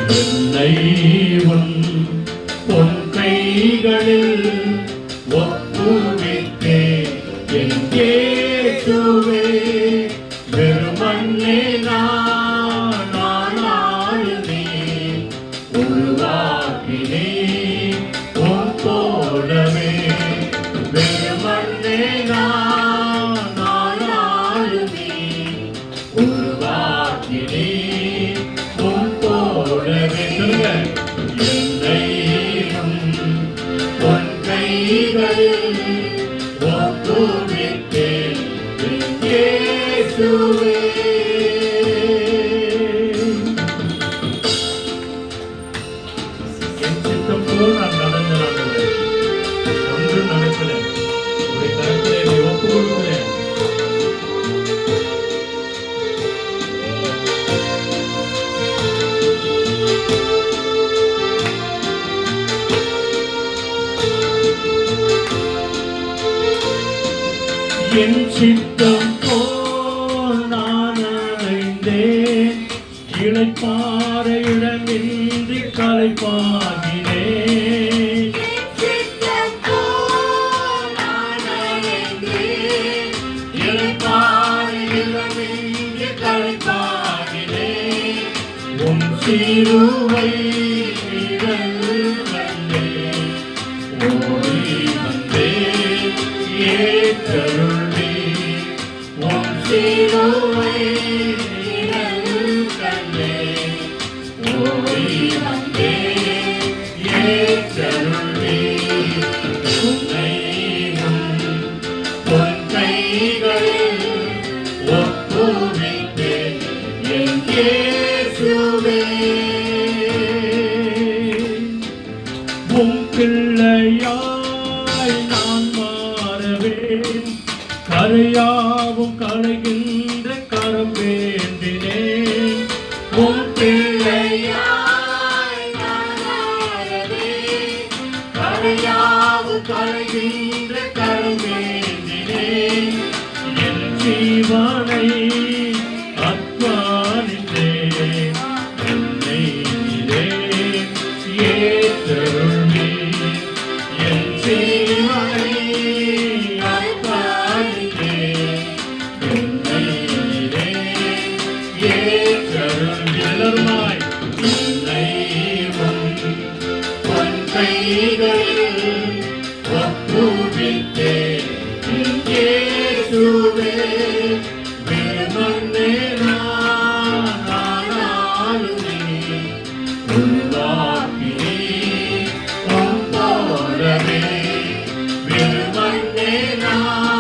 என்னை உன் பொன் கைகளில் ஒப்புவித்தேன் என் இயேசுவே. வெறுமண்ணே நான் நீ உருவாக்கினே உன் போலவே. வெறுமண்ணே நான் நீ உருவாக்கினே உன் போலவே. சொல்லுங்க. என்னை உன் கைகளில் ஒப்புவித்தேன் இயேசுவே. என் சித்தம் போல் நான் நடந்தேன். ஒன்றும் நடக்கல. உடைய கருத்திலே நீ ஒப்பு கொடுக்கிறேன். என் சித்தம் போல் நான் அடைந்தேன். இளைப்பாறையிடமின்றி களைப்பாகினேன். இளைப்பாறையிடமின்றி களைப்பாகினேன். உன் சிலுவை நிழல் கண்டேன். ஓடி வந்தேன் ஏற்றருளி. உன் சிலுவை நிழல் கண்டேன். ஓடி வந்தேன் ஏற்றருளி. உன்னை பொன் கைகளில் ஒப்புவித்தேன் என் இயேசுவே. உம் பிள்ளையாய் நான் மாறவேன். கரையாவும் களைகின்ற கரம் வேண்டினேன். உம் பிள்ளையாய் நான் மாறவேன். கரையாவும் களைகின்ற கரம் வேண்டினேன். என் ஜீவனை அர்ப்பணித்தேன். என்னை நீரே ஏற்றருளி. என் ஜீவனை அர்ப்பணித்தேன். என்னை நீரே ஏற்றருளி. எல்லாருமாய். என்னை உன் கைகளில் ஒப்புவித்தேன் என் இயேசுவே. வெறுமண்ணே நான் நீ உருவாக்கினே உன் போலவே. வெறுமண்ணே நான்